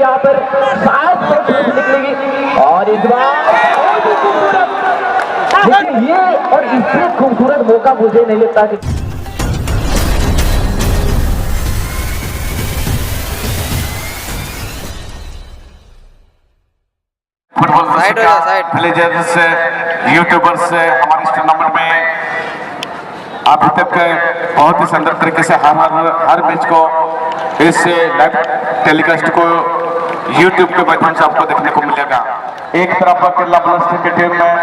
यहाँ पर शायद निकलेगी और इस बार लेकिन ये और इससे खूबसूरत मौका मुझे नहीं लगता कि विलेजर्स से यूट्यूबर्स से हमारे इस टूर्नामेंट में अभी तक बहुत ही सुंदर तरीके से हर मैच को इस लाइव टेलीकास्ट को यूट्यूब के माध्यम से आपको देखने को मिलेगा। एक तरफ केरला ब्लास्टर्स की टीम में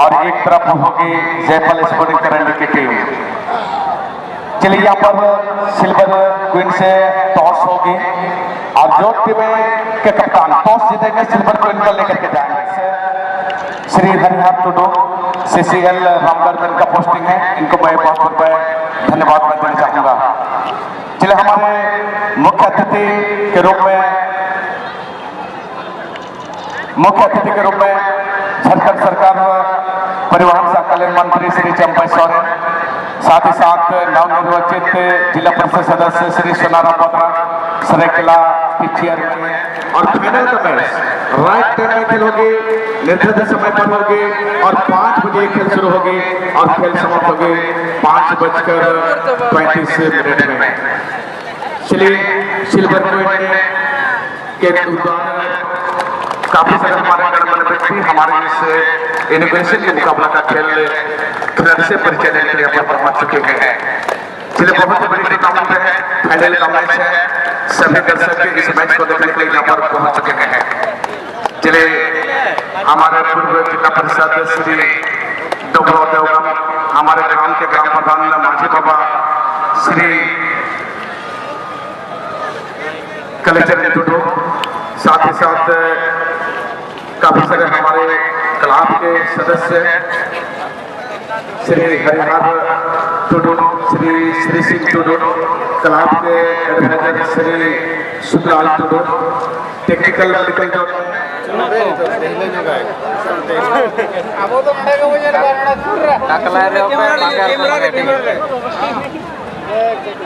और एक तरफ होगी जयपाल स्पोर्टिंग करंडी की टीम। चलिए यहाँ पर सिल्वर क्वीन से टॉस होगी और जो टीमें के कप्तान टॉस जीतेंगे सिल्वर क्वीन को लेकर के जाएंगे। श्री हरिहर टुडू CCL रामगढ़ में इनका पोस्टिंग है, इनको मैं बहुत बहुत धन्यवाद मैं देना चाहूँगा। चलिए हमारे मुख्य अतिथि के रूप में झारखंड सरकार परिवहन सह कल्याण मंत्री श्री चंपई सोरेन, साथ ही साथ नवनिर्वाचित जिला परिषद सदस्य श्री सोनाराम बोत्रा सरायकेला की चेयरमैन। और फाइनल का मैच रात टाइम में खेल होगी, निर्धारित समय पर होगी और 5 बजे खेल शुरू होगी और खेल समाप्त होगी 5:35 में। चलिए सिल्वर क्वीन के काफी सारे हमारे गणमान्य व्यक्ति हमारे इस इनोग्रेशन के मुकाबला का खेल से परिचय लेने के लिए यहाँ पर पहुंच चुके हैं। चलिए बहुत बड़ी टूर्नामेंट है, फाइनल का मैच है, सभी दर्शक इस मैच को देखने के लिए यहाँ पर पहुंच चुके हैं। चलिए हमारे पूर्व जिला परिषद श्री डॉक्टर देवगम, हमारे ग्राम के ग्राम प्रधान माझी बाबा श्री कलेचर टुडू, साथ ही साथ काफी सारे हमारे क्लब के सदस्य श्री हरिहर टुडू, श्री सिंह टुडू, क्लब के advisor Shri Sukhlal Tudu, technical medical जो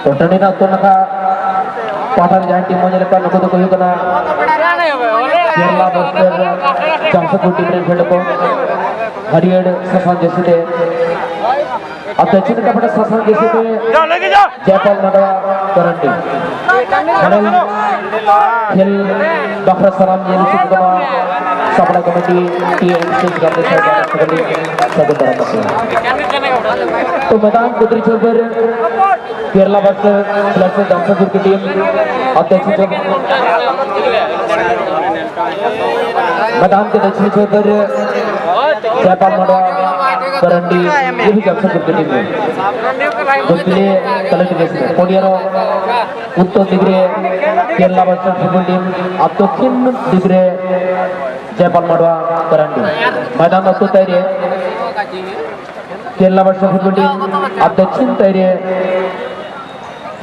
टोटनी ना तो नका पाठन जहाँ टीम में लेकर नुको तो कोई करना केरला ब्लास्टर्स जमशेदपुर टीम ने खेल को हरियर सफान जैसे थे अब दक्षिण का बड़ा सफान जैसे थे जयपाल नडवा करंडी खेल डॉक्टर सलाम जी सुखदमा सबला कमेटी TMC करने से तो मैदान कुतरी छोर पर केरला ब्लास्टर्स जमशेदपुर की टीम और दक्षिण मैदान के दक्षिणी छोर पर जयपाल नडवा करंडी ये भी जमशेदपुर की टीम है जो प्ले कलेक्ट जैसे कोडियारो उत्तर दिग्रे केरला ब्लास्टर्स फुटबॉल टीम और दक्षिण दिग्रे जयपाल नडवा करंडी। मैदान में उत्तर तैयारी केरला ब्लास्टर्स फुटबॉल टीम और दक्षिण तैयारी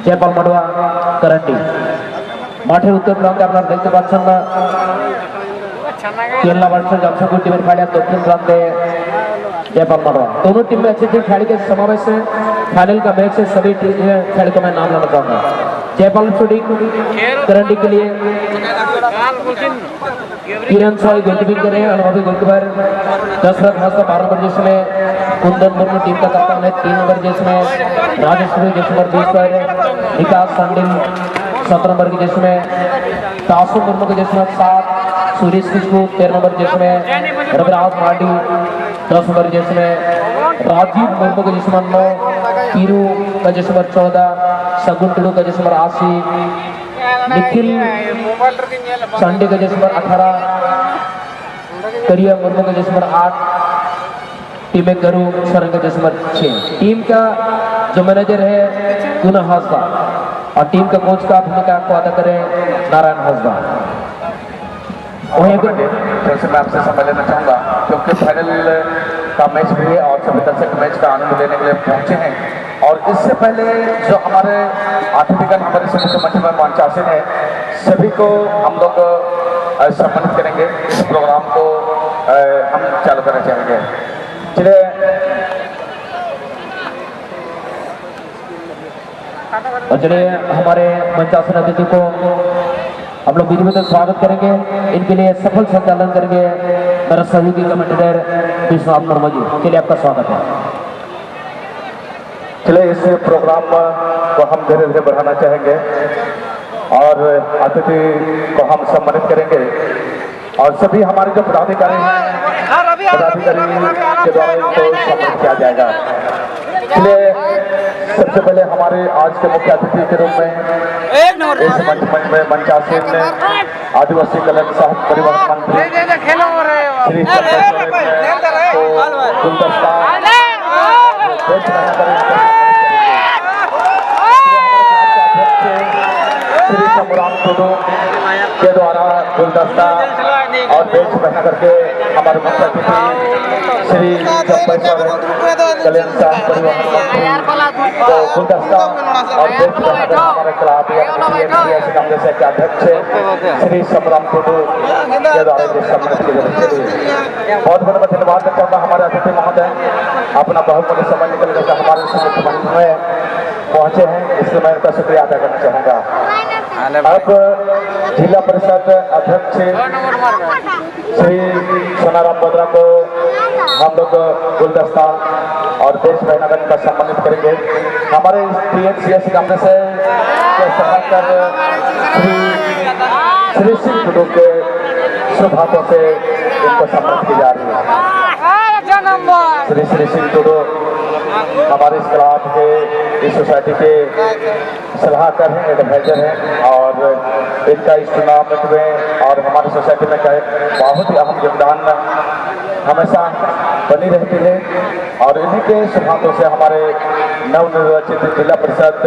जयपाल नडवा करंडी। माठे उत्तर प्रांत আপনারা দেখতে পাচ্ছেন না केरला ब्लास्टर्स जमशेदपुर टीम खेला दक्षिण प्रांते जयपाल नडवा। दोनों टीम में अच्छे अच्छे खिलाड़ी के समावेश है। फाइनल का मैच है, सभी खिलाड़ी को मैं नाम लेना चाहूंगा। जयपाल शूटिंग करंडी के लिए किरण साई गोलकीपिंग कर रहे हैं, अनुभवी गोलकीपर दशरथ हासा 12 नंबर जैसे में, कुंदन मुर्मू टीम का कप्तान है 3 नंबर जैसे में, राजेश्वरी जैसे नंबर 20 पर, विकास सांडिल 17 नंबर की जैसे में, तासु मुर्मू के जैसे में 7, सुरेश किशकू 13 नंबर जैसे में, रविराज मार्डी 10 नंबर जैसे में, राजीव मुर्मू के जैसे में 9, पीरू का जैसे में 14, सगुन टुडू का जैसे में 80, निखिल संडे का जैसे में 18, करिया मुर्मू का जैसे में 8, टीम गरू सरंग का जैसे में 6। टीम का जो मैनेजर है गुना हासदा और टीम का कोच का भूमिका को अदा करें नारायण हासदा। वहीं फिर से मैं आपसे समय लेना चाहूँगा क्योंकि फाइनल का मैच भी है और सभी दर्शक मैच का आनंद लेने के लिए पहुँचे हैं। और इससे पहले जो हमारे अतिथिगण हमारे सभी मंच में मंचासीन है सभी को हम लोग सम्मानित करेंगे। इस प्रोग्राम को हम चालू करना चाहेंगे। चलिए और चलिए हमारे मंचासन अतिथि को हम लोग विधिवत स्वागत करेंगे। इनके लिए सफल संचालन करेंगे मेरा सहयोगी कमेटीदार विश्वनाथ वर्मा जी। के लिए आपका स्वागत है। चलिए इस प्रोग्राम को हम धीरे धीरे बढ़ाना चाहेंगे और अतिथि को हम सम्मानित करेंगे और सभी हमारे जो पदाधिकारी हैं पदाधिकारी के द्वारा इनको सम्मानित किया जाएगा। इसलिए सबसे पहले हमारे आज के मुख्य अतिथि के रूप में इस मंच में मंचासीन आदिवासी कल्याण साहब परिवहन मंत्री श्री गुलदस्ता श्री शंभुराम टुडू के द्वारा गुलदस्ता और बेच पहना करके हमारे मुख्य अतिथि श्री कल्याण साहब परिवहन मंत्री को गुलदस्ता और बेच पहना कर हमारे क्लब कांग्रेस के अध्यक्ष श्री शंभुराम टुडू के द्वारा सम्मानित किए जाते। बहुत बहुत धन्यवाद करता हूँ हमारे अतिथि महोदय अपना बहुमूल्य समय निकल करके हमारे मुख्यमंत्री में पहुंचे हैं, इसलिए मैं उनका शुक्रिया अदा करना चाहूँगा। अब जिला परिषद अध्यक्ष श्री सोनाराम बोद्रा को हम लोग गुलदस्ता और देश पहनाकर का सम्मानित करेंगे। हमारे TNCS कांग्रेस के सभाकर श्री सिंह टुडू के शुभ हाथों से इनको सम्मानित की जा रही है। श्री सिंह टुडू हमारे इस क्लब के इस सोसाइटी के सलाहकार हैं, एडवाइजर हैं और इनका इस टूर्नामेंट में और हमारी सोसाइटी में बहुत ही अहम योगदान हमेशा बनी रहती है और इन्हीं के शुभांतों से हमारे नवनिर्वाचित जिला परिषद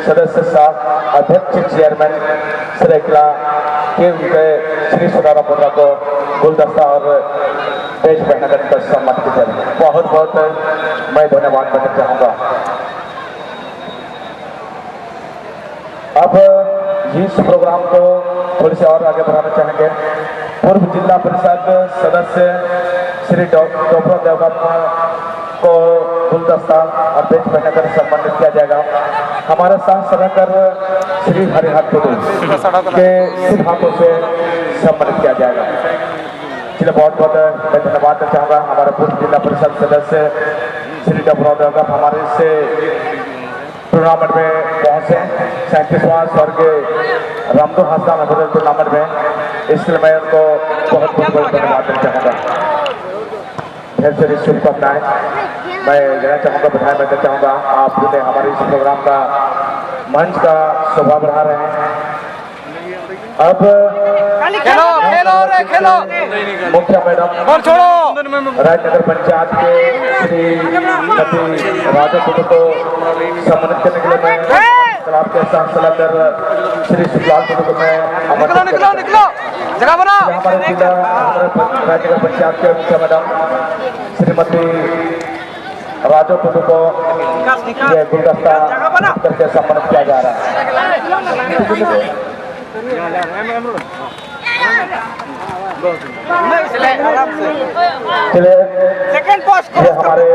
सदस्य साहब अध्यक्ष चेयरमैन सरायकेला के उनके श्री सोनाराम बोद्रा को गुलदस्ता और पेज पहना कर इनका सम्मान किया जाए। बहुत बहुत मैं धन्यवाद देना चाहूँगा। अब इस प्रोग्राम को थोड़ी सी और आगे बढ़ाना चाहेंगे। पूर्व जिला परिषद सदस्य श्री डॉक्टर देवगन को गुलदस्ता और बेच पहनाकर सम्मानित किया जाएगा। हमारे साथ सलाहकार श्री हरिहर टुडू के शुभ हाथों से सम्मानित किया जाएगा। इसलिए बहुत बहुत मैं धन्यवाद देना चाहूँगा हमारे पूर्व जिला परिषद सदस्य श्री डॉक्टर देवगन हमारे से टूर्नामेंट में पहुंचे 37वां स्वर्गीय रामदो हास्ता मेमोरियल टूर्नामेंट में। इसलिए मैं उनको बहुत बहुत धन्यवाद देना चाहूँगा। ढेर सारी शुभकामनाएं मैं देना चाहूँगा, बधाई मैं देना चाहूँगा। आप जो हमारे इस प्रोग्राम का मंच का शोभा बढ़ा रहे हैं। अब खेलो मुखिया मैडम राजनगर पंचायत के श्रीमती राजा टुडू को सम्मानित करने के लिए मैं क्लब के साथ सलाहकार श्री सुखलाल टुडू को मैं हमारे जिला राजनगर पंचायत के मुखिया मैडम श्रीमती राजा टुडू को ये गुलदस्ता करके सम्मानित किया जा रहा है। चलिए हमारे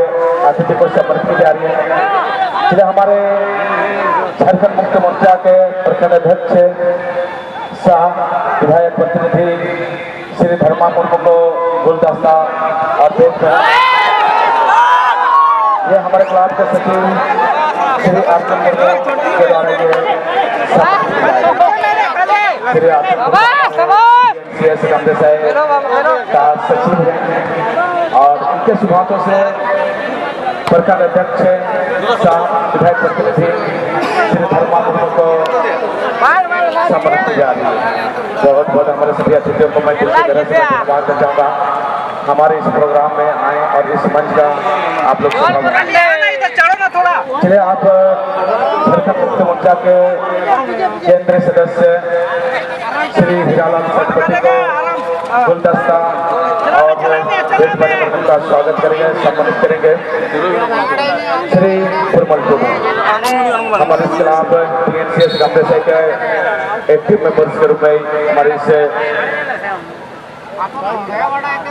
अतिथि को सम्मानित की जा रही है। चलिए हमारे झारखंड मुक्ति मोर्चा के प्रखंड अध्यक्ष शाह विधायक प्रतिनिधि श्री धर्मा मुर्मू को गुलदस्ता और बेच ये हमारे क्लब के सचिव श्री आरती मुर्मू के द्वारा ये श्री आरती का सचिव हैं और उनके शुभांतों से प्रखंड अध्यक्ष शाह विधायक प्रतिनिधि श्री धर्मा मुर्मू को सम्मानित की जा रही है। बहुत बहुत हमारे सभी अतिथियों को मैं दूसरी तरह से धन्यवाद देना चाहूँगा हमारे इस प्रोग्राम में आए और इस मंच का आप लोग चलिए आप झारखंड मुक्ति मोर्चा के केंद्रीय सदस्य श्री हीरालाल सतपति को गुलदस्ता और बेच पहनाकर का स्वागत करेंगे, सम्मानित करेंगे। श्री फुरमल टुडू हमारे इस क्लब TNCS कांग्रेस के एक्टिव मेंबर्स के रूप में हमारे इस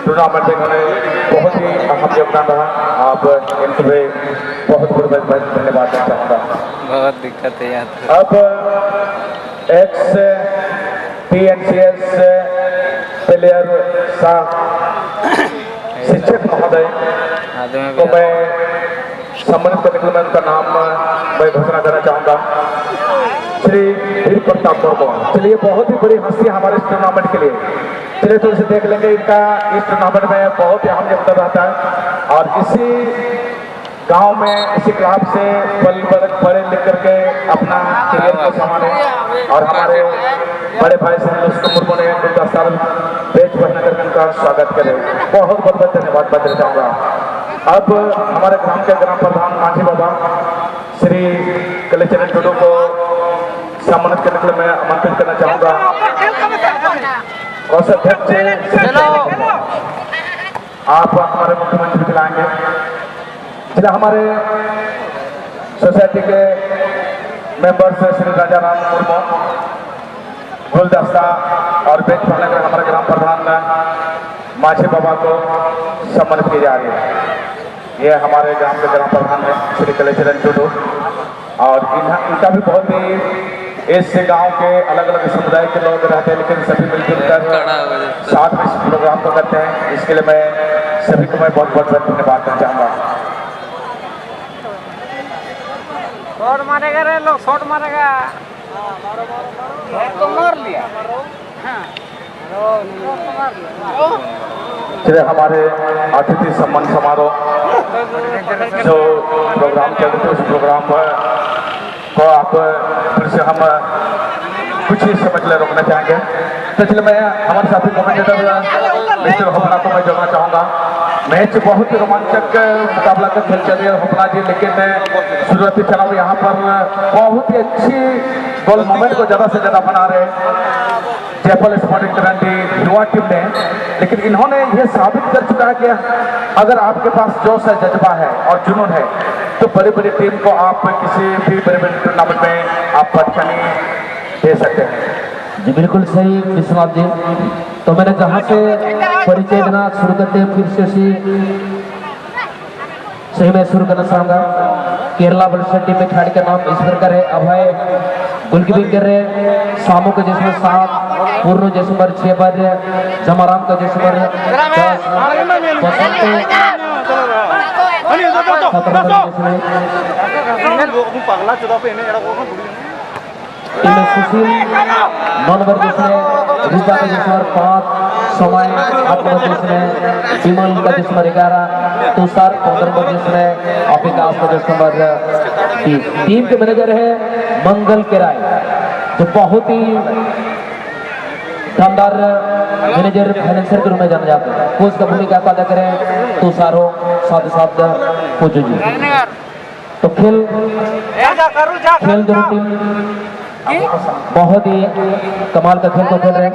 टूर्नामेंट में इन्होंने बहुत ही अहम योगदान रहा। आप इनको भी बहुत बहुत धन्यवाद देना चाहूँगा। बहुत दिक्कत है यहाँ। अब एक्स TNCS प्लेयर शाह शिक्षक महोदय को मैं सम्मानित करने के लिए मैं उनका नाम मैं घोषणा करना चाहूँगा। श्री वीर प्रताप मुर्मू, चलिए बहुत ही बड़ी हस्ती हमारे इस टूर्नामेंट के लिए। चलिए थोड़ी सी देख लेंगे, इनका इस टूर्नामेंट में बहुत ही अहम योगदान रहता है और इसी गांव में इसी क्लब से पढ़े लिख करके अपना करियर को संभाले और हमारे बड़े भाई से मुर्मू ने उनका साल बेच बढ़ना करके उनका स्वागत करें। बहुत बहुत धन्यवाद देना चाहूँगा। अब हमारे ग्राम के ग्राम प्रधान माझी बाबा श्री कलेचरण टुडू को सम्मानित करने के लिए मैं आमंत्रित करना चाहूँगा। कोषाध्यक्ष आप हमारे मुख्यमंत्री भी खिलाएंगे। जिला हमारे सोसाइटी के मेंबर्स श्री राजा राम मुर्मू गुलदस्ता और बेच पढ़ने के हमारे ग्राम प्रधान माझी बाबा को सम्मानित की जा रही है। ये हमारे ग्राम के ग्राम प्रधान है श्री कलेचरण टुडू और इनका भी बहुत ही इस गांव के अलग अलग समुदाय के लोग रहते हैं, लेकिन सभी मिलजुल कर साथ में इस प्रोग्राम को करते हैं। इसके लिए मैं सभी को मैं बहुत बहुत धन्यवाद करना चाहूँगा। शॉट मारेगा रे लोग, शॉट मारेगा तो मार लिया। चलिए हमारे अतिथि सम्मान समारोह जो प्रोग्राम चल रहे थे उस प्रोग्राम को आप फिर से हम कुछ ही समय के लिए रोकना चाहेंगे। तो चलिए मैं हमारे साथी कमेंटेटर मिस्टर होपना को मैं जोड़ना चाहूँगा। मैच बहुत ही रोमांचक मुकाबला का खेल चल रही है होपना जी, लेकिन शुरुआती चलाव यहाँ पर बहुत ही अच्छी गोल मोमेंट को ज़्यादा से ज़्यादा बना रहे जयपाल स्पोर्टिंग करंडी युवा टीम ने। लेकिन इन्होंने ये साबित कर चुका है कि अगर आपके पास जोश है, जज्बा है और जुनून है तो बड़ी बड़ी टीम को आप किसी भी बड़े बड़े टूर्नामेंट में आप परेशानी दे सकते हैं। जी बिल्कुल सही विश्वनाथ जी। तो मैंने जहाँ से परिचय देना शुरू करते हैं फिर से सही मैं शुरू करना चाहूँगा। केरला बल्सेट टीम में खिलाड़ी का नाम इस प्रकार है अभय गोलकीपिंग कर रहे, सामू का जिसमें 7, पूर्ण जैसे नंबर 6 पर, जमाराम का जैसे नंबर 10, इनमें सुशील 9 नंबर जिसमें, रूपा का जिस नंबर 5, समय 8 नंबर जिसमें, विमल का जिस नंबर 11, तुषार 15 नंबर जिसमें, अभिकाश का जिस नंबर 30। टीम के मैनेजर है मंगल केराय जो बहुत ही शानदार मैनेजर फाइनेंसर के रूप में जाने जाते हैं। कोच का भूमिका अदा करें तुषारो साथ ही साथ कोचो जी। तो खेल दोनों टीम बहुत ही कमाल का खेल को खेल रहे हैं।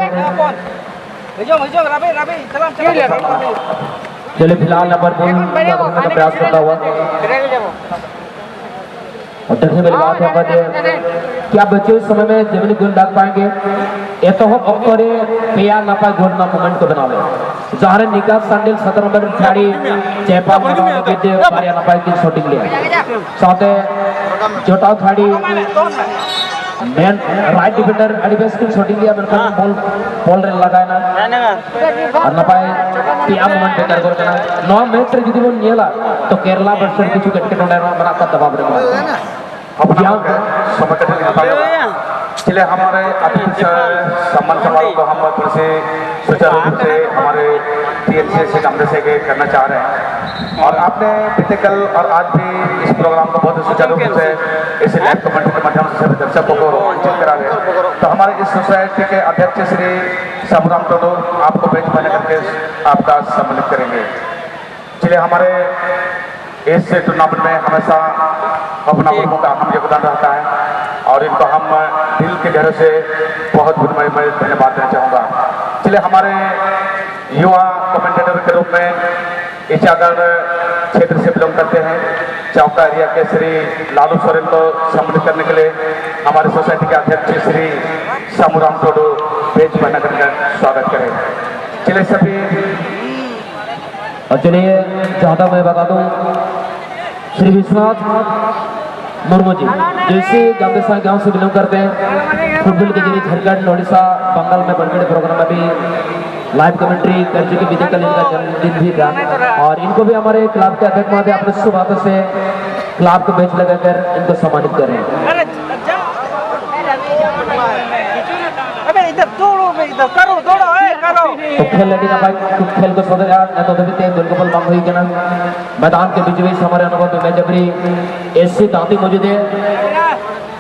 चलिए फिलहाल नंबर 2 का प्रयास करता हुआ और देखने वाली बात है क्या बच्चे उस समय में जमीनी गोल दाग पाएंगे ये तो हम अक्टोरे पेया ना पाए गोल ना मोमेंट को बना ले जहाँ निकास सांडिल 17 नंबर खिलाड़ी जयपाल पारिया ना पाए की शॉटिंग लिया साथ चौटाव खिलाड़ी मैन राइट डिफेंडर एडिबेस की शॉटिंग लिया बिल्कुल बॉल रे लगाए ना और ना पाए पेया मोमेंट बेकार गोल करना 9 मैच रे यदि वो नियला तो केरला वर्सेस किछु कटके टोंडा बना का दबाव रे अब चलिए हमारे अतिथि सम्मान समारोह को हम फिर से सुचारू रूप से हमारे TNCS से कमरे से करना चाह रहे हैं और आपने बीते कल और आज भी इस प्रोग्राम को बहुत सुचारू रूप से इस लाइव कमेंट के माध्यम से सभी दर्शकों को रोमांचित करा रहे। तो हमारे इस सोसाइटी के अध्यक्ष श्री साबुराम टोडू आपको बेंच पर करके आपका सम्मानित करेंगे। चलिए हमारे इस टूर्नामेंट में हमेशा अपना मुर्मू का अहम योगदान रहता है और इनको हम दिल के गहरे से बहुत मैं धन्यवाद देना चाहूँगा। चलिए हमारे युवा कमेंटेटर के रूप में इचागढ़ क्षेत्र से बिलोंग करते हैं चौका एरिया के श्री लालू सोरेन को सम्मानित करने के लिए हमारे सोसाइटी के अध्यक्ष श्री सामूराम टोडू बेंच पर नगर का स्वागत करें। चलिए सभी और चलिए जहाँ तक मैं बता दूं श्री विश्वनाथ मुर्मू जी जो इसी गांधीसा गांव से बिलोंग करते हैं। फुटबॉल के जरिए झारखंड ओडिशा बंगाल में बड़े बड़े प्रोग्राम में भी लाइव कमेंट्री कर चुके। विजय कल इनका जन्मदिन भी था और इनको भी हमारे क्लब के अध्यक्ष महोदय अपने शुभ हाथों से क्लब को बेच लगाकर इनको सम्मानित करें। इधर दौड़ो इधर करो दौड़ो करो तो खेल लगी ना भाई कुछ खेल को सदर यार न तो भी गोलकीपर बम हुई क्या मैदान के बीच बीच हमारे अनुभव में जबरी एससी दांती मौजूद है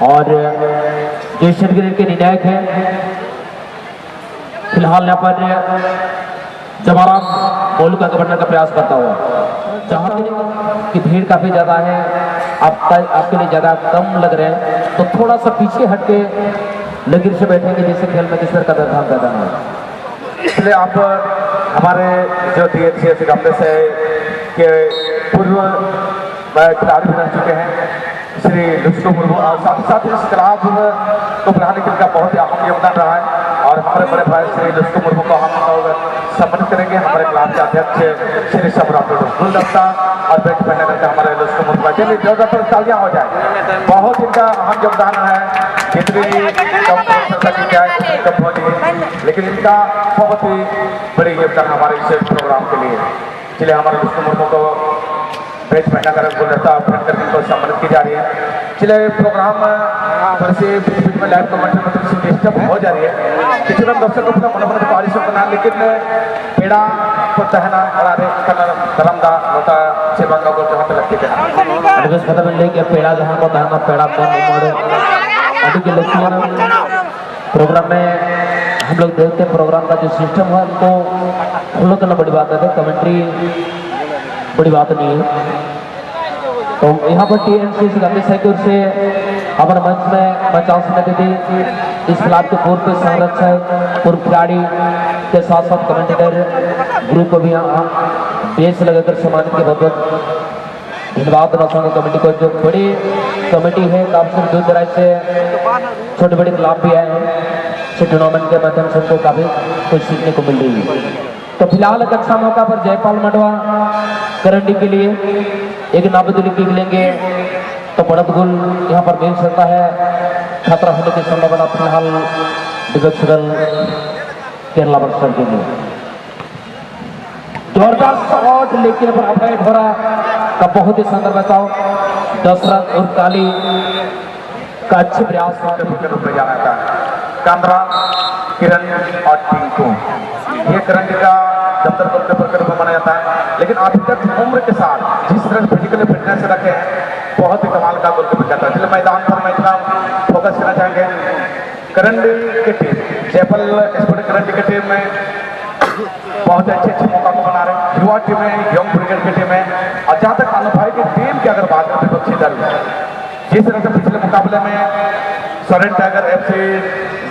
और जो ग्रेड के निर्णायक हैं। फिलहाल यहाँ पर जवाब बॉल का बढ़ने का प्रयास करता हुआ जहाँ की भीड़ काफी ज्यादा है आपके लिए ज्यादा कम लग रहे हैं तो थोड़ा सा पीछे हटके लकीर से बैठेंगे जिससे खेल में किस तरह का व्यवधान पैदा है। इसलिए आप हमारे जो DHCS गामले से के पूर्व खिलाड़ी बन चुके हैं श्री लुस्को मुर्मू और साथ ही साथ इस क्लब को बढ़ाने के लिए बहुत ही अहम योगदान रहा है और हमारे बड़े भाई श्री लुस्को मुर्मू को हम लोग सम्मानित करेंगे। हमारे क्लब के अध्यक्ष श्री सम्राट गुलदस्ता और बेंच पर करके हमारे लुस्को मुर्मू चलिए जोरदार पर तालियां हो जाए। बहुत इनका अहम योगदान है जितनी कम जाए कम हो जाए लेकिन इनका बहुत ही बड़ी योगदान हमारे इस प्रोग्राम के लिए। चलिए हमारे लुस्को मुर्मू को बेच पहना कर गुलदस्ता करके इनको सम्मानित की जा रही है। चलिए प्रोग्राम पर से बीच में लाइव कमेंट्री में डिस्टर्ब हो जा रही है किसी दर्शक अपना मनोबल बारिश होना लेकिन पेड़ा को तहना और धर्म का लोटा सेवा का गोल जहाँ पे लगती है पता मिल कि पेड़ा जहाँ को तहना पेड़ा अभी के लक्ष्य प्रोग्राम में हम लोग देखते हैं प्रोग्राम का जो सिस्टम है उनको फॉलो करना बड़ी बात है। कमेंट्री बड़ी बात नहीं है तो यहाँ पर TNC गांधी साइकिल से हमारे मंच में बचाव समिति थी इस क्लब के पूर्व संरक्षक पूर्व खिलाड़ी के साथ साथ कमेंटेटर ग्रुप को भी हम बेस लगाकर सम्मानित के बहुत धन्यवाद देना चाहूँगा कमेटी को। जो बड़ी कमेटी है काफी दूर दराज से छोटे बड़े क्लब भी आए हैं इस टूर्नामेंट के माध्यम से उनको काफी कुछ सीखने को मिल रही है। तो फिलहाल एक अच्छा मौका पर जयपाल मंडवा करंडी के लिए एक नाबदुली की लेंगे तो बढ़त गोल यहाँ पर मिल सकता है। खतरा होने की संभावना फिलहाल विगत दल केरला वर्षर के लिए जोरदार शॉट लेकिन पर अपडेट हो रहा का बहुत ही सुंदर बचाव दशरथ और काली का अच्छे प्रयास के रूप में जाना जाता है। कांद्रा किरण और टिंकू ये करंट का दफ्तर गोलकीपर के रूप में माना जाता है लेकिन अभी तक उम्र के साथ जिस तरह फिजिकली फिटनेस रखे हैं बहुत ही कमाल का गोलकीपर करता है। इसलिए मैदान पर मैं इतना फोकस करना चाहेंगे करंडी की टीम जयपाल स्पोर्टिंग करंडी की टीम में बहुत अच्छे मौका को बना रहे हैं। युवा टीम है यंग ब्रिगेड की टीम है और जहाँ तक अनुभवी की टीम की अगर बात करते तो सीधर जिस तरह से पिछले मुकाबले में सरेन टाइगर FC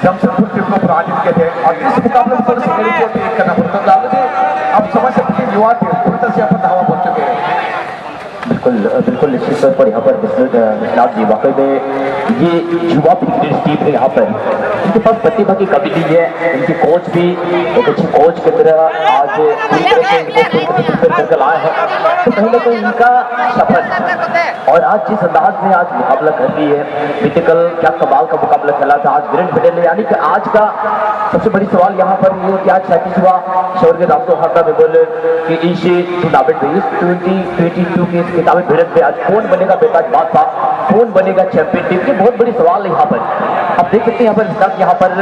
जमशेदपुर टीम को पराजित किए थे और इस मुकाबले में थोड़ी सी करना पड़ता है। अब समझ सकते हैं युवा टीम पूरी तरह से यहाँ पर धावा पहुंच चुके हैं। बिल्कुल निश्चित तौर पर यहाँ पर विश्वनाथ जी वाकई में ये युवा टीम है यहाँ पर इनके पास प्रतिभा की कमी नहीं है। इनके कोच भी एक अच्छे कोच की तरह आज पूरी तरह से करके लाए हैं तो कहीं ना कहीं इनका सफल और आज जिस अंदाज में आज मुकाबला कर रही है बीते कल क्या कमाल का मुकाबला खेला था आज ग्रैंड फाइनल यानी कि आज का सबसे बड़ी सवाल यहाँ पर ये कि आज 37वां शहर के रामतो हाका में बोले कि इस टूर्नामेंट में इस 2022 के किताबी भिड़ंत में आज कौन बनेगा बेताज बादशाह कौन बनेगा चैंपियन टीम की बहुत बड़ी सवाल है यहाँ पर। आप देख सकते हैं यहाँ पर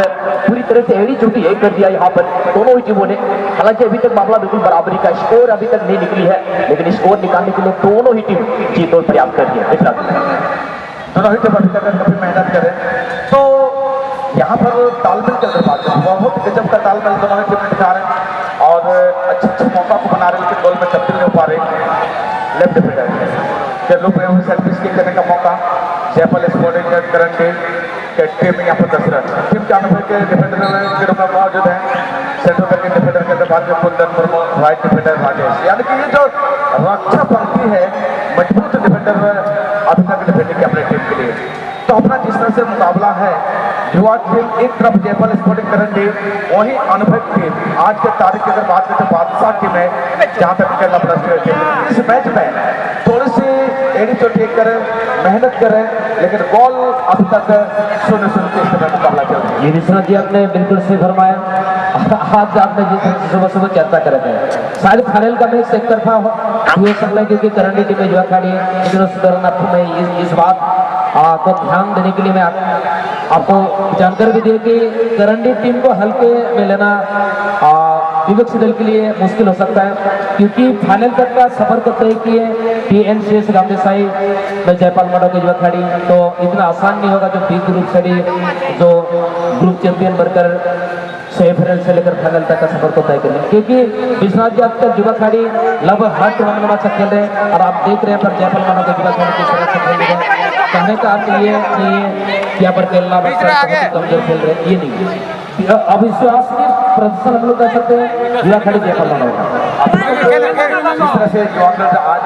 पूरी तरह से एड़ी चुटी एक कर दिया यहाँ पर दोनों ही टीमों ने। हालांकि अभी तक मामला बिल्कुल बराबरी का स्कोर अभी तक नहीं निकली है लेकिन स्कोर निकालने के लिए दोनों ही टीम जीत और प्रयास कर रही है। दोनों ही टीम अभी तक काफी मेहनत करें तो यहाँ पर तालमेल की अगर बात करें बहुत गजब का तालमेल दोनों ही टीम दिखा रहे हैं और अच्छे मौका को बना रहे लेकिन गोल में तब्दील नहीं हो पा रहे। लेफ्ट डिफेंडर के रूप में सर्विस किक करने का मौका जयपाल स्पोर्टिंग करंडी के टीम यहाँ पर दशरथ टीम के अनुभव के डिफेंडर के रूप में मौजूद है। सेंटर करके डिफेंडर के बाद में कुंदन मुर्मू राइट डिफेंडर राजेश यानी कि ये जो रक्षा पंक्ति है मजबूत डिफेंडर अभी तक डिफेंडिंग की अपनी टीम के लिए। तो अपना जिस तरह से मुकाबला है युवा टीम एक तरफ जयपाल स्पोर्टिंग करंडी वहीं अनुभव टीम आज के तारीख की अगर बात करें तो बादशाह टीम है जहाँ तक केरला ब्लास्टर्स टीम इस मैच में थोड़ी सी एड़ी चोटी करें, मेहनत करें, लेकिन गोल अभी तक 0-0 के स्थिति में मुकाबला चल रहा है। ये विश्वनाथ जी आपने बिल्कुल सही फरमाया। आज आपने जिस सुबह सुबह चर्चा करे थे शायद फाइनल का मैच एक तरफा हुए सकता है क्योंकि करंडी टीम में जो खड़ी है, लेकिन उस दौरान आपको मैं इस बात को ध्यान देने के लिए मैं आपको जानकारी भी दिया कि करंडी टीम को हल्के में लेना विपक्षी दल के लिए मुश्किल हो सकता है क्योंकि फाइनल तक का सफर को तय किए TNCS गामदेसाई में जयपाल मडो की जो खड़ी, तो इतना आसान नहीं होगा जो बी ग्रुप से जो ग्रुप चैंपियन बनकर सेमीफाइनल से लेकर फाइनल तक का सफर को तय करें, क्योंकि विश्वनाथ जी अब तक युवा खिलाड़ी लगभग हर टूर्नामेंट में अच्छा खेल रहे हैं और आप देख रहे हैं पर जयपाल मडो के युवा खिलाड़ी किस तरह से खेल रहे हैं। कहने का अर्थ ये नहीं यहाँ पर केरला कमजोर खेल रहे हैं, ये नहीं, अविश्वास की प्रदर्शन हम लोग कर सकते हैं युवा खिलाड़ी जयपाल मडो जिस तरह से आज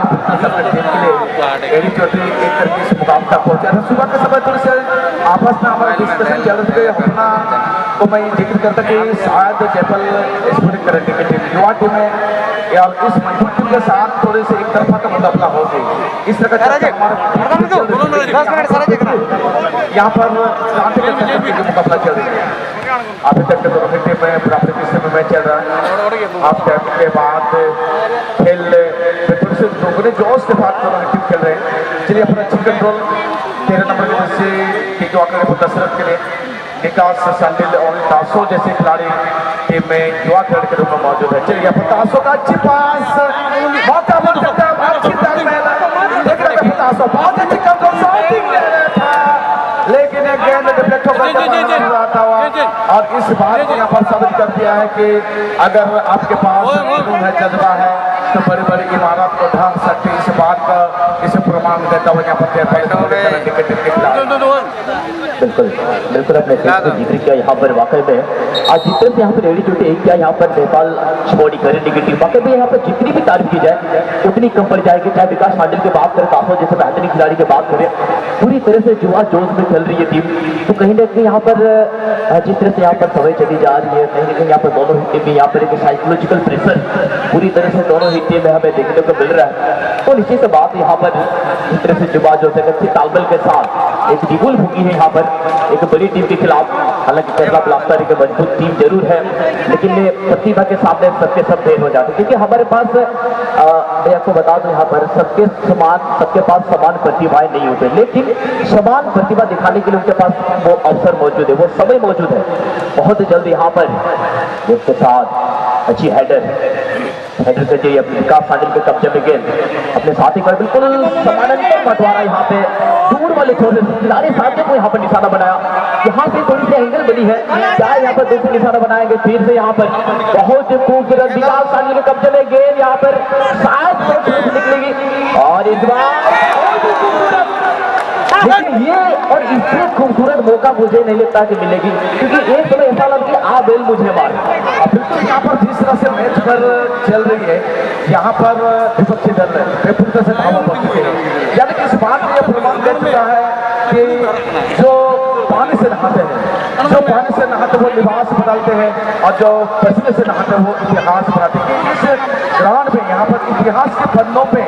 टीम के लिए एडी चोटी एक करके इस मुकाम तक पहुंचा था। सुबह के समय थोड़ी से आपस में हमारा डिस्कशन चल रहे थे, अपना तो मैं जिक्र करता कि शायद जयपाल स्पोर्टिंग करंडी की टीम युवा टीम है या इस मजबूत टीम के साथ थोड़े से एक तरफा का मुकाबला हो गई। इस तरह का यहाँ पर मुकाबला चल रही है। अभी तक के दोनों टीम में बराबरी की स्थिति में मैच चल रहा है। आप के बाद खेल फिर से दोगुने जोश के साथ दोनों टीम खेल रहे हैं। चलिए अपना अच्छी कंट्रोल 13 नंबर की जर्सी की जो आकर दशरथ के लिए निकास संडिल और तासो जैसे खिलाड़ी टीम में युवा खिलाड़ी के रूप में मौजूद है। चलिए अपन तासो का अच्छी पास मौका मिल सकता है, अच्छी देख रहे हैं तासो बहुत अच्छी कंट्रोल शॉटिंग ले रहा था, लेकिन गेंद डिफलेक्ट होकर और इस बात को यहाँ पर साबित कर दिया है कि अगर आपके पास जुनून है, जज्बा है, तो बड़ी बड़ी इमारत को ढांक सकते। इस बात का इसे प्रमाण देता हुआ यहाँ पर बिल्कुल बिल्कुल अपने जिक्र किया यहाँ पर वाकई में आज जितने से यहाँ पर एडी चोटी एक किया यहाँ पर नेपाल स्पोर्टिंग करंडी की टीम वाकई में यहाँ पर जितनी भी तारीफ की जाए उतनी कम पड़ जाएगी। चाहे विकास मांडल की बात करें, तासो जैसे बेहतरीन खिलाड़ी की बात करें, पूरी तरह से जुआ जोश में चल रही है टीम। तो कहीं ना कहीं यहाँ पर जिस तरह से यहाँ पर समय चली जा रही है, कहीं ना कहीं यहाँ पर दोनों ही टीम में यहाँ पर एक साइकोलॉजिकल प्रेशर पूरी तरह से दोनों ही टीम में हमें देखने को मिल रहा है। तो निश्चित से बात यहाँ पर जिस तरह से जुआ जो है अच्छे तालमेल के साथ एक बिगुल भुकी है यहाँ पर एक बड़ी टीम के खिलाफ। हालांकि केरला ब्लास्टर एक मजबूत टीम जरूर है, लेकिन प्रतिभा के सामने सबके सब फेल हो जाते, क्योंकि हमारे पास मैं आपको बता दूं यहाँ पर सबके पास समान प्रतिभाएं नहीं होते, लेकिन समान प्रतिभा दिखाने के लिए उनके पास वो अवसर मौजूद है, वो समय मौजूद है। बहुत जल्द यहाँ पर उसके साथ अच्छी हेडर के लिए विकास साजिल के कब्जे में गेंद अपने साथी पर बिल्कुल समानांतर बंटवारा यहाँ पे दूर वाले छोटे खिलाड़ी साथी को यहाँ पर निशाना बनाया। यहाँ से थोड़ी सी एंगल बनी है, क्या यहाँ पर दूसरी निशाना बनाएंगे फिर से यहाँ पर बहुत खूबसूरत विकास साजिल के कब्जे में गेंद यहाँ पर शायद निकलेगी और इस बार लेकिन ये और इससे खूबसूरत मौका मुझे नहीं लगता कि मिलेगी, क्योंकि एक समय ऐसा लगा कि आ बेल मुझे मार। बिल्कुल यहाँ पर जिस तरह से मैच पर चल रही है, यहाँ पर विपक्षी दल बेपुरता से यानी कि इस बात में यह प्रमाण दे चुका है कि जो पानी से नहाते वो लिबास बदलते हैं और जो पसीने से नहाते वो इतिहास बनाते हैं। इस ग्राउंड में यहाँ पर इतिहास के पन्नों पे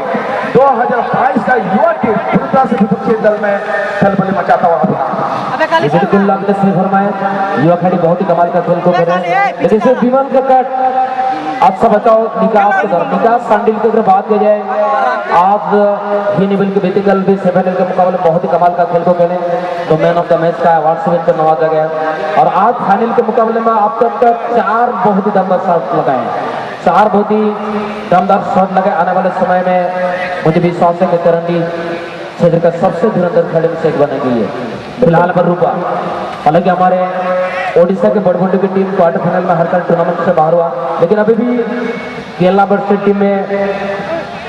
2022 का युवा टीम पूर्णता से विपक्षी दल में खलबली मचाता हुआ बिल्कुल आपने सही फरमाया। युवा खिलाड़ी बहुत ही कमाल का खेल को कर रहे हैं, लेकिन सिर्फ विमान का कट आप सब बताओ निकास सांडिल की अगर बात की जाए, आज ही निबल के बेतिकल भी सेमीफाइनल के मुकाबले बहुत ही कमाल का खेल को खेले, तो मैन ऑफ द मैच का अवार्ड से इनको नवाजा गया। और आज फाइनल के मुकाबले में अब तक 4 बहुत ही दमदार शॉट लगाए हैं, 4 बहुत ही दमदार शॉट लगाए। आने वाले समय में मुझे विश्वास है कि करंडी क्षेत्र का सबसे धुरंधर खिलाड़ी में से एक बनेगी। फिलहाल पर रूपा, हालांकि हमारे ओडिशा के बड़बुंडी की टीम क्वार्टर फाइनल में हर साल टूर्नामेंट से बाहर हुआ, लेकिन अभी भी केरला बर्स्टेड टीम में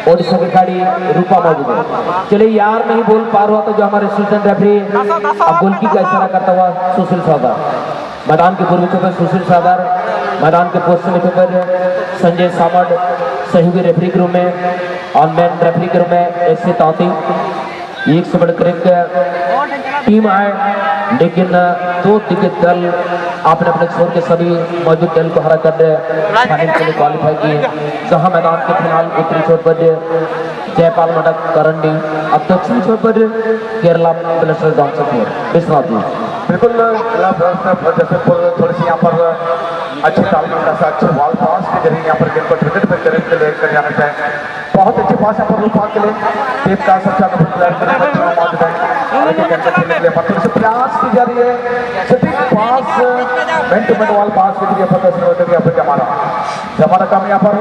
ओडिशा की खिलाड़ी रूपा मौजूद है। चलिए यार नहीं बोल पा रहा तो जो हमारे असिस्टेंट रेफरी अब गोलकी का इशारा करता हुआ सुशील सरदार, मैदान के पूर्वी चौपर सुशील सरदार, मैदान के पश्चिमी चौपर संजय सामड, सहयोगी रेफरी के रूम में और मैन रेफरी के रूम में ऐसे ताती। एक से बढ़कर एक टीम आए, लेकिन 2 दिग्गज दल आपने अपने छोर के सभी मौजूद दल को हरा कर फाइनल के लिए क्वालिफाई किए। जहां मैदान के फिलहाल उत्तरी छोर पर जयपाल मडक करंडी अब दक्षिण छोर पर केरला ब्लास्टर्स जमशेदपुर विश्वनाथ जी। बिल्कुल जैसे थोड़ी सी यहाँ पर अच्छी तालीम का साथ अच्छे बॉल पास के जरिए यहाँ पर गेंद को विकेट पे करेक्ट लेकर जाना चाहिए। बहुत अच्छी पास यहाँ पर रूपा के लिए टीम का सबसे ज्यादा प्लेयर मौजूद है थोड़ी सी प्रयास की जा रही है सटीक pass man to man ball pass के जरिए यहाँ पर जमाना काम यहाँ पर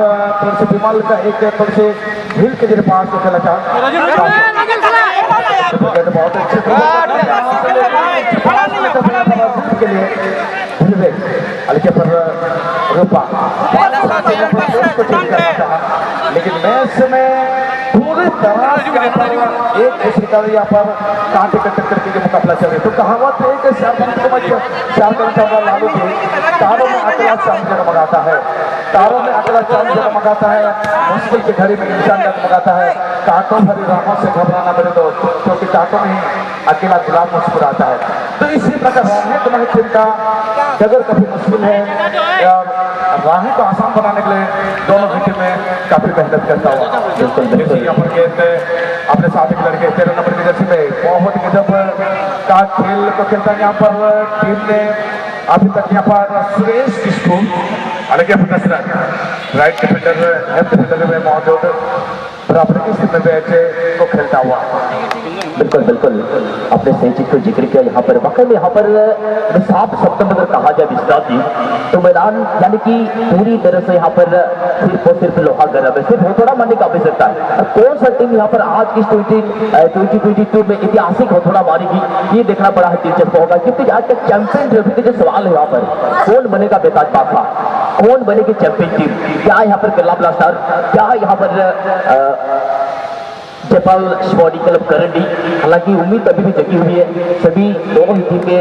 थोड़ी सी विमल का एक थोड़ी सी हिल के जरिए पास को खेला बहुत अच्छे के लिए हल्के पर रूपा लेकिन मैच में पूरी तरह से एक दूसरे का यहाँ पर कांटे का टक्कर के मुकाबला चल रही तो कहावत है कि चार लालू थी तारों में अकेला चांद जगमगाता है तारों में अकेला चांद जगमगाता है मुश्किल की घड़ी में इंसान जगमगाता है कांटों भरी राहों से घबराना मेरे दोस्त क्योंकि कांटों में ही अकेला गुलाब मुस्कुराता है। तो इसी प्रकार राहें टीम का अगर कभी मुश्किल है राहें को आसान बनाने के लिए दोनों भी टीमें काफी मेहनत करता हुआ यहाँ पर गेंद अपने साथ एक लड़के 13 नंबर की जर्सी में बहुत गजब का खेल को खेलता है यहाँ पर टीम ने अभी तक यहाँ पर सुरेश किशोर अलग राइट डिफेंडर लेफ्ट डिफेंडर में मौजूद बराबर की स्थिति में बैठ को खेलता हुआ। बिल्कुल बिल्कुल आपने सही चीज को जिक्र किया। यहाँ पर वाकई में यहाँ पर साफ शब्द में अगर कहा जाए विश्वनाथ जी तो मैदान यानी कि पूरी तरह से यहाँ पर सिर्फ और सिर्फ लोहा गर्म है सिर्फ थोड़ा मानने का आवश्यकता है। और कौन सा टीम यहाँ पर आज की 2022 में ऐतिहासिक थोड़ा मारेगी ये देखना बड़ा दिलचस्प होगा क्योंकि आज का चैंपियन ट्रॉफी के जो सवाल है यहाँ पर कौन बनेगा बेताज बादशाह कौन बनेगी चैंपियन टीम क्या यहाँ पर केरला ब्लास्टर क्या यहाँ पर जयपाल स्पोर्टिंग क्लब करंडी। हालांकि उम्मीद अभी भी जगी हुई है सभी दोनों ही टीम के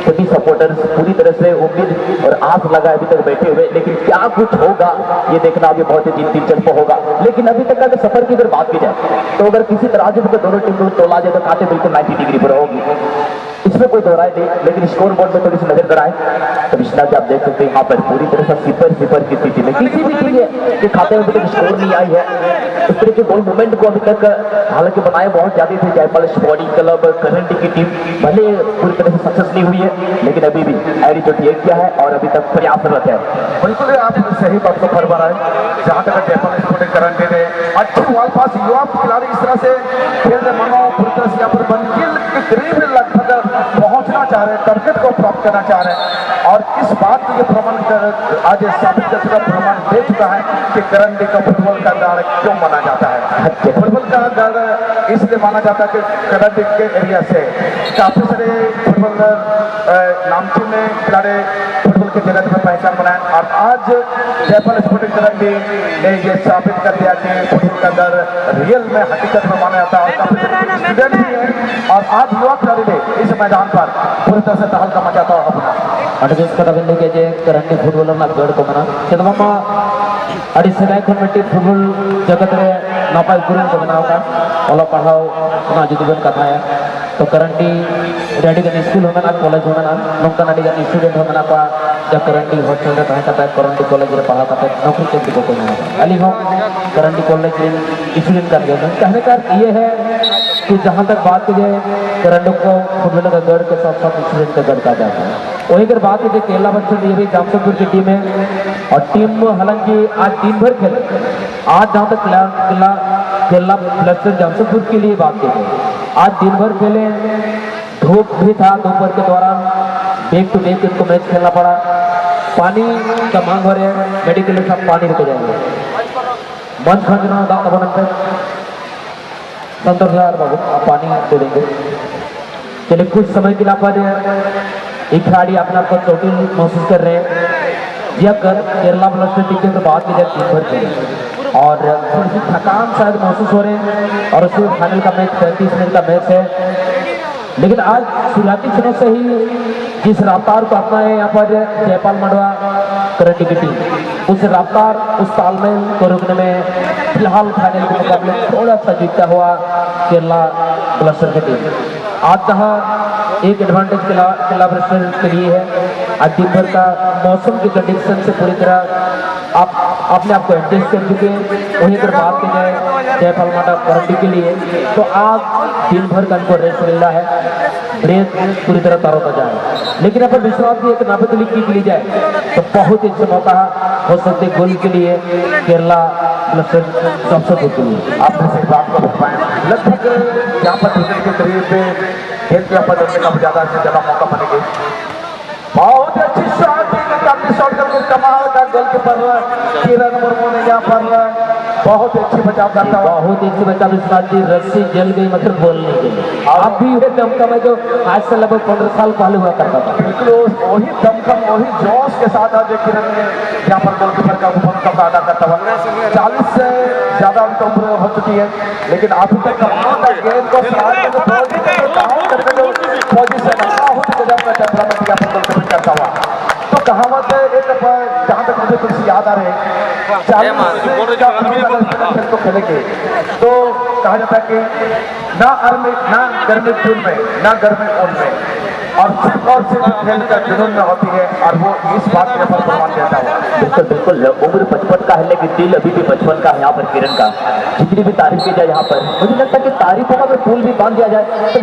सभी सपोर्टर्स पूरी तरह से उम्मीद और आस लगा अभी तक बैठे हुए लेकिन क्या कुछ होगा ये देखना अभी बहुत ही दिलचस्प होगा। लेकिन अभी तक अगर सफर की अगर बात की जाए तो अगर किसी तरह से दोनों टीम को तोला जाए तो कांटे बिल्कुल 90 डिग्री पर होगी इसमें कोई दोहराए नहीं। लेकिन स्कोर बोर्ड में थोड़ी सी नजर कराएं तो विश्वनाथ जी आप देख सकते हैं यहाँ पर पूरी तरह से सिफर की स्थिति में किसी भी टीम के खाते में अभी तक स्कोर नहीं आई है। इस तरह के गोल मूवमेंट को अभी तक हालांकि बनाए बहुत ज्यादा थे जयपाल स्पोर्टिंग क्लब करंडी की टीम भले पूरी तरह से सक्सेस नहीं हुई है लेकिन अभी भी एडी जो ठीक किया है और अभी तक प्रयासरत है। बिल्कुल आप सही बात को फरमा रहे हैं जहाँ तक जयपाल स्पोर्टिंग करंडी ने अच्छे बॉल पास युवा खिलाड़ी इस तरह से खेल रहे मानो पूरी तरह से यहाँ पर मंजिल के करीब लगभग पहुंचना चाह रहे हैं टारगेट को प्राप्त करना चाह रहे हैं और इस बात को ये भ्रमण आज साबित कर चुका भ्रमण दे चुका है कि करंडी का फुटबॉल का दौड़ क्यों माना जाता है। फुटबॉल का दौड़ इसलिए माना जाता है कि करंडी के एरिया से काफी सारे फुटबॉलर नामचीन खिलाड़ी फुटबॉल के जगत में पहचान बनाए और आज जयपाल स्पोर्टिंग करंडी ने ये साबित कर दिया कि फुटबॉल का दौड़ रियल में हकीकत में माना जाता है और काफी सारे स्टूडेंट भी है और आज युवा खिलाड़ी ने इस मैदान पर पूरी तरह से तहलका मचाता हुआ करंडी फुटबॉलर गढ़ को मना चंद्रमा अड़ी सेदाय खन मिट्टी फुटबॉल जगत रे नपाय गुरुन को बनाव का ओला पढ़ाओ ना जुदुबन कथा है तो करंडी रेडी का स्कूल होना कॉलेज होना नौका नडी का स्टूडेंट होना का जब करंडी हॉस्टल रे तहां कता करंडी कॉलेज रे पढ़ा कता नौकरी के को कोई अली हो करंडी कॉलेज रे स्टूडेंट कर गया कहने का ये है कि जहां तक बात की जाए करंडी को फुटबॉल का गढ़ के साथ साथ स्टूडेंट का गढ़ कहा जाता है। वही अगर बात की जाए केरला ब्लास्टर्स ये भी जमशेदपुर की टीम है और टीम हालांकि आज दिन भर खेले आज जहाँ तक केरला ब्लास्टर्स जमशेदपुर के लिए बात की गई आज दिन भर खेले धूप भी था दोपहर के दौरान बैक टू बैक इनको मैच खेलना पड़ा पानी का मांग हो रहे हैं मेडिकल सब पानी रुक जाएंगे मंच खंजना दाता संतोष बाबू आप पानी दे देंगे। चलिए कुछ समय के लिए एक खिलाड़ी अपने आप को चोटिल महसूस कर रहे हैं यह केरला ब्लास्टर्स टीम की बात की जाए दिन भर के और थोड़ी सी थकान शायद महसूस हो रहे हैं और उसके फाइनल का मैच 35 मिनट का मैच है लेकिन आज शुरुआती क्षणों से ही जिस रफ्तार को अपना है यहाँ पर जयपाल मंडवा करंडी की टीम उस रफ्तार उस तालमेल को रोकने में फिलहाल फाइनल के मुकाबले थोड़ा सा जीतता हुआ केरला ब्लास्टर्स की टीम आज जहाँ एक एडवांटेज केरला ब्लास्टर्स के लिए है आज दिन भर का मौसम की कंडीशन से पूरी तरह आप अपने आप को एडजस्ट कर चुके हैं। वहीं अगर बात की जाए जयपाल माटा कबड्डी के लिए तो आज दिन भर का इनको रेस्ट मिल रहा है, ब्रेक पूरी तरह तरोताजा है। लेकिन अगर विश्वास की एक नापेतली की ली जाए तो बहुत ही अच्छा मौका हो सकते गोल के लिए केरला सबसे के लिए। आपने से बात को बताएं, लगभग यहाँ पर क्रिकेट के करीब खेल के यहाँ पर ज़्यादा से ज़्यादा मौका बनेगी। बहुत अच्छी शॉट करके कमाल का गोलकीपर किरण मुर्मू ने यहाँ पर बहुत अच्छी बचाव करता हुआ, बहुत ही अच्छी बचाव। विश्वास जी रस्सी जल गई मगर बोल नहीं गई। अब भी ये दमकम है जो आज से लगभग 15 साल पहले हुआ करता था। बिल्कुल वही दमखम वही जोश के साथ आज किरण ने यहाँ पर गोलकीपर का भूमिका अदा करता हुआ 40 से ज़्यादा उनकी उम्र हो चुकी है, लेकिन अभी तक कमाल का गेंद को पोजिशन टेम्परामेंट यहाँ पर गोलकीपर करता हुआ। तो कहावत है एक जहाँ तक मुझे कुछ याद आ रहे हैं, 40 को खेलेंगे तो कहा जाता है कि ना गर्मी जून में ना गर्मी ऊन में, और सिर्फ खेल का जुनून में होती है, और वो इस बात के ऊपर प्रमाण देता है। बिल्कुल बिल्कुल, उम्र 55 का है लेकिन दिल अभी भी 55 का है यहाँ पर किरण का। जितनी भी तारीफ की जाए यहाँ पर मुझे लगता है कि तारीफों का पुल भी बांध दिया जाए तो